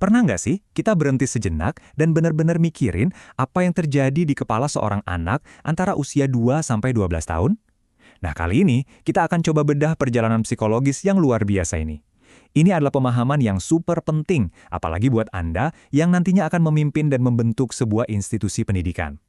Pernah nggak sih kita berhenti sejenak dan benar-benar mikirin apa yang terjadi di kepala seorang anak antara usia 2 sampai 12 tahun? Nah, kali ini kita akan coba bedah perjalanan psikologis yang luar biasa ini. Ini adalah pemahaman yang super penting, apalagi buat Anda yang nantinya akan memimpin dan membentuk sebuah institusi pendidikan.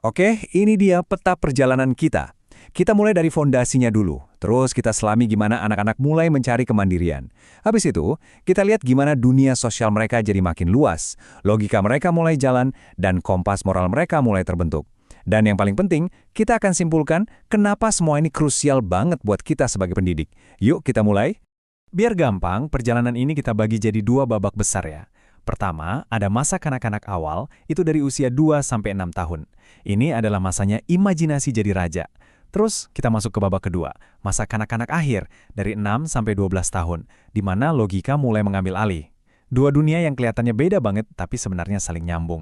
Oke, ini dia peta perjalanan kita. Kita mulai dari fondasinya dulu, terus kita selami gimana anak-anak mulai mencari kemandirian. Habis itu, kita lihat gimana dunia sosial mereka jadi makin luas, logika mereka mulai jalan, dan kompas moral mereka mulai terbentuk. Dan yang paling penting, kita akan simpulkan kenapa semua ini krusial banget buat kita sebagai pendidik. Yuk kita mulai. Biar gampang, perjalanan ini kita bagi jadi 2 babak besar ya. Pertama, ada masa kanak-kanak awal, itu dari usia 2 sampai 6 tahun. Ini adalah masanya imajinasi jadi raja. Terus kita masuk ke babak kedua, masa kanak-kanak akhir, dari 6 sampai 12 tahun, di mana logika mulai mengambil alih. Dua dunia yang kelihatannya beda banget, tapi sebenarnya saling nyambung.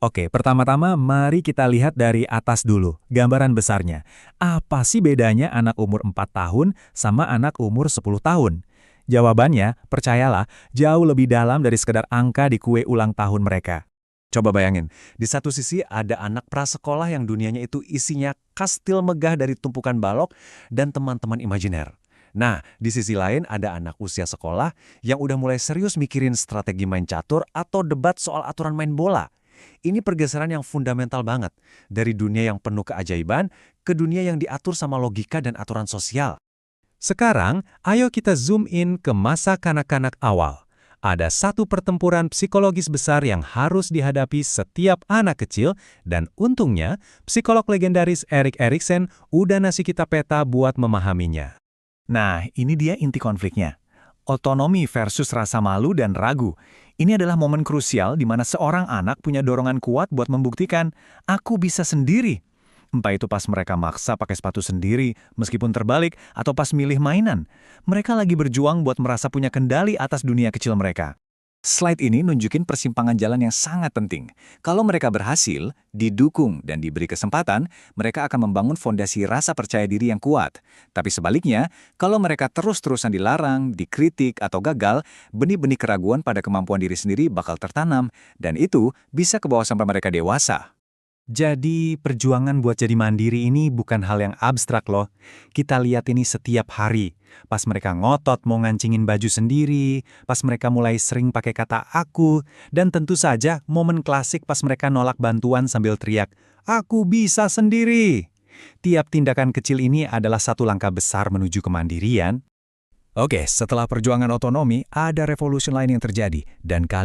Oke, pertama-tama mari kita lihat dari atas dulu, gambaran besarnya. Apa sih bedanya anak umur 4 tahun sama anak umur 10 tahun? Jawabannya, percayalah, jauh lebih dalam dari sekedar angka di kue ulang tahun mereka. Coba bayangin, di satu sisi ada anak prasekolah yang dunianya itu isinya kastil megah dari tumpukan balok dan teman-teman imajiner. Nah, di sisi lain ada anak usia sekolah yang udah mulai serius mikirin strategi main catur atau debat soal aturan main bola. Ini pergeseran yang fundamental banget, dari dunia yang penuh keajaiban ke dunia yang diatur sama logika dan aturan sosial. Sekarang, ayo kita zoom in ke masa kanak-kanak awal. Ada satu pertempuran psikologis besar yang harus dihadapi setiap anak kecil, dan untungnya, psikolog legendaris Erik Erikson udah ngasih kita peta buat memahaminya. Nah, ini dia inti konfliknya. Otonomi versus rasa malu dan ragu. Ini adalah momen krusial di mana seorang anak punya dorongan kuat buat membuktikan, aku bisa sendiri. Entah itu pas mereka maksa pakai sepatu sendiri, meskipun terbalik, atau pas milih mainan. Mereka lagi berjuang buat merasa punya kendali atas dunia kecil mereka. Slide ini nunjukin persimpangan jalan yang sangat penting. Kalau mereka berhasil, didukung, dan diberi kesempatan, mereka akan membangun fondasi rasa percaya diri yang kuat. Tapi sebaliknya, kalau mereka terus-terusan dilarang, dikritik, atau gagal, benih-benih keraguan pada kemampuan diri sendiri bakal tertanam, dan itu bisa kebawa sampai mereka dewasa. Jadi, perjuangan buat jadi mandiri ini bukan hal yang abstrak loh. Kita lihat ini setiap hari. Pas mereka ngotot mau ngancingin baju sendiri, pas mereka mulai sering pakai kata aku, dan tentu saja momen klasik pas mereka nolak bantuan sambil teriak, "Aku bisa sendiri!" Tiap tindakan kecil ini adalah satu langkah besar menuju kemandirian. Oke, setelah perjuangan otonomi, ada revolusi lain yang terjadi, dan kali